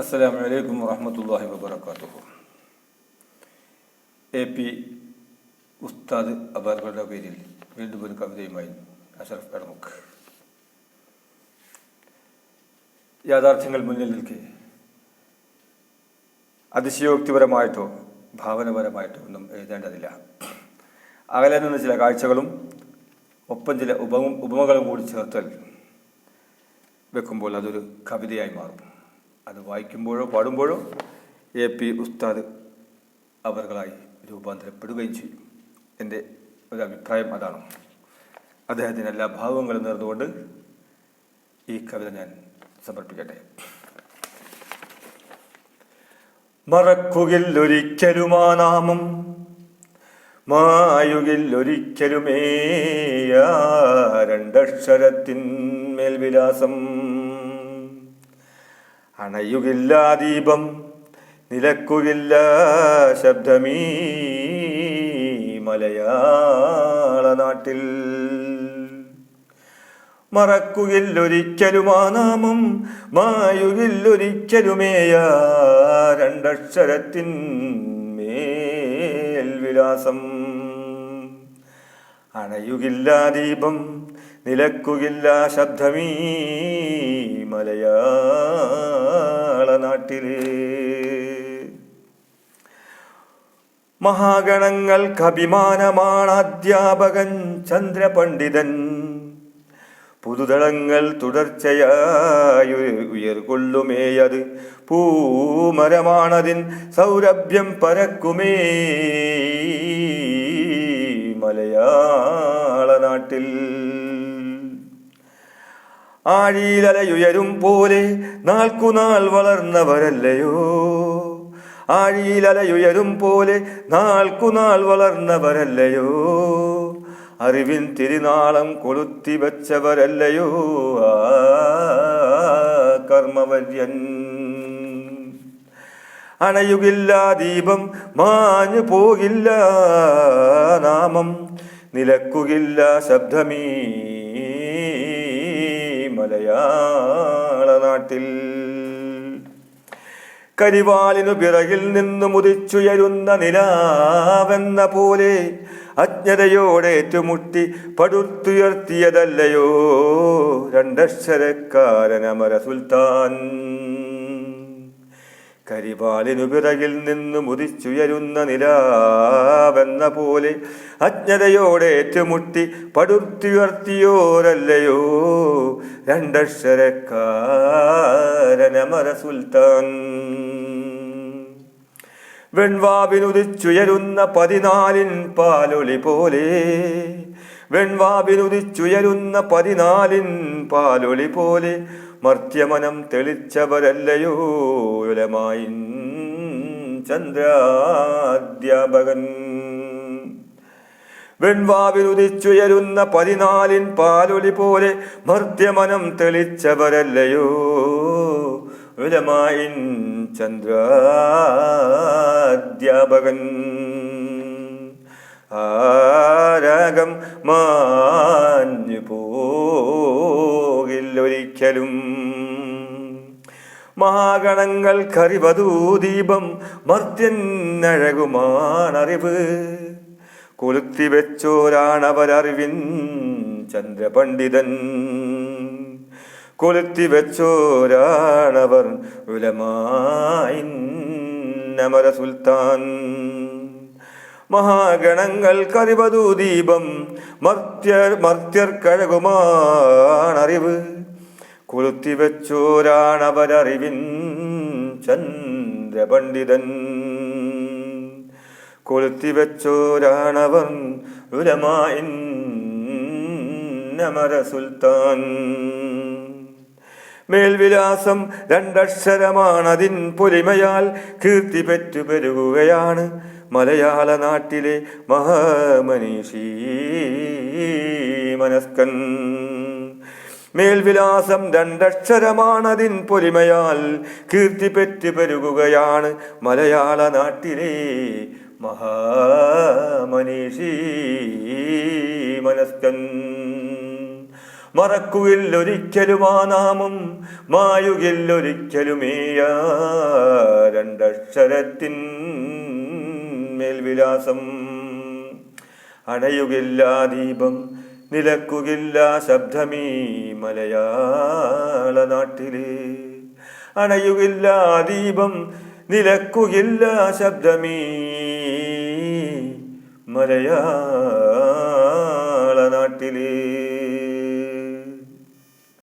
അസ്സലാമു അലൈക്കും വറഹ്മത്തുള്ളാഹി വബറകാതുഹു. AP ഉസ്താദ് അബാർകളുടെ പേരിൽ വീണ്ടും ഒരു കവിതയുമായി അഷറഫ് എടമുക്ക്. യാഥാർത്ഥ്യങ്ങൾ മുന്നിൽ നിൽക്കെ അതിശയോക്തിപരമായിട്ടോ ഭാവനപരമായിട്ടോ ഒന്നും എഴുതേണ്ടതില്ല. അകലെ നിന്ന് ചില കാഴ്ചകളും ഒപ്പം ചില ഉപമകളും കൂടി ചേർത്തൽ വെക്കുമ്പോൾ അതൊരു കവിതയായി മാറും. അത് വായിക്കുമ്പോഴോ പാടുമ്പോഴോ AP ഉസ്താദ് അവർകളായി രൂപാന്തരപ്പെടുകയും ചെയ്യും. എൻ്റെ ഒരു അഭിപ്രായം അതാണ്. അദ്ദേഹത്തിന് എല്ലാ ഭാവങ്ങളും നേർന്നുകൊണ്ട് ഈ കവിത ഞാൻ സമർപ്പിക്കട്ടെ. മറക്കുകില്ലൊരിക്കലുമാ നാമം, മായുകില്ലൊരിക്കലുമേയ രണ്ടക്ഷരത്തിന്മേൽ വിലാസം. അണയുകില്ല ദീപം, നിലക്കുകില്ല ശബ്ദമീ മലയാള നാട്ടിൽ. മറക്കുകില്ലൊരിക്കലുമാ നാമം, മായുകില്ലൊരിക്കലുമേയ രണ്ടക്ഷരത്തിന്മേൽ വിലാസം. അണയുകില്ല ദീപം, നിലക്കുകില്ല ശബ്ദമീ മലയാള നാട്ടിലെ. മഹാഗണങ്ങൾക്കഭിമാനമാണ് അധ്യാപകൻ ചന്ദ്രപണ്ഡിതൻ. പുതുതളങ്ങൾ തുടർച്ചയായി ഉയർകൊള്ളുമേയത് പൂമരമാണതിൻ സൗരഭ്യം പരക്കുമേ മലയാള നാട്ടിൽ. ആഴിയിലലയുയരും പോലെ നാൾക്കുനാൾ വളർന്നവരല്ലയോ, ആഴിയിലലയുയരും പോലെ നാൾക്കുനാൾ വളർന്നവരല്ലയോ, അറിവിൻ തിരുനാളം കൊളുത്തി വച്ചവരല്ലയോ ആ കർമ്മവര്യൻ. അണയുകില്ല ദീപം, മാഞ്ഞു പോകില്ല നാമം, നിലക്കുകില്ല ശബ്ദമീ മലയാള നാട്ടിൽ. കരിവാളിനു പിറകിൽ നിന്നു മുതിച്ചുയരുന്ന നിലാവെന്ന പോലെ അജ്ഞതയോടേറ്റുമുട്ടി പടുത്തുയർത്തിയതല്ലയോ രണ്ടക്ഷരക്കാരൻ അമര സുൽത്താൻ. കരിവാളിനു പിറകിൽ നിന്നു മുതിച്ചുയരുന്ന നിലാവെന്ന പോലെ അജ്ഞതയോടേറ്റുമുട്ടി പടുത്തുയർത്തിയോരല്ലയോ രണ്ടക്ഷരക്കാരൻ അമര സുൽത്താൻ. വെൺവാവിനുദിച്ചുയരുന്ന 14 പാലൊളി പോലെ, വെൺവാവിനുദിച്ചുയരുന്ന 14 പാലൊളി പോലെ മർത്യമനം തെളിച്ചവരല്ലയോ ഉലമായിൻ ചന്ദ്രാധ്യാപകൻ. വെൺവാവിനുദിച്ചുയരുന്ന 14 പാലൊളി പോലെ മർത്യമനം തെളിച്ചവരല്ലയോ ഉലമായിൻ ചന്ദ്രാധ്യാപകൻ. ആരാഗം മാഞ്ഞു പോകില്ലൊരിക്കലും. മഹാഗണങ്ങൾക്കറിവതൂ ദീപം, മർത്യനഴകുമാണറിവ്. കൊളുത്തിവെച്ചോരാണവരറിവിൻ ചന്ദ്രപണ്ഡിതൻ. കൊളുത്തിവെച്ചോരാണവർ ഉലമായിൻ അമര സുൽത്താൻ. മഹാഗണങ്ങൾക്കറിവതൂ ദീപം, മർത്യർക്കഴകുമാണറിവ്. കൊളുത്തിവെച്ചോരാണവരറിവിൻ ചന്ദ്രപണ്ഡിതൻ. കൊളുത്തിവെച്ചോരാണവർ ഉലമായിൻ അമര സുൽത്താൻ. മേൽവിലാസം രണ്ടക്ഷരമാണതിൻ പൊലിമയാൽ കീർത്തി പെറ്റു പെരുകുകയാണ് മലയാള നാട്ടിലെ മഹാമനീഷീ മനസ്കൻ. മേൽവിലാസം രണ്ടക്ഷരമാണതിൻ പൊലിമയാൽ കീർത്തി പെറ്റു പെരുകുകയാണ് മലയാള നാട്ടിലെ മഹാമനീഷീ മനസ്കൻ. മറക്കുകയില്ലൊരിക്കലും ആ നാമം, മായുകില്ലൊരിക്കലുമേയ രണ്ടക്ഷരത്തിൻ മേൽവിലാസം. അണയുകില്ല ദീപം, നിലക്കുകയില്ല ശബ്ദമീ മലയാള നാട്ടിലെ. അണയുകില്ല ദീപം, നിലക്കുകയില്ല ശബ്ദമീ മലയാള നാട്ടിലെ.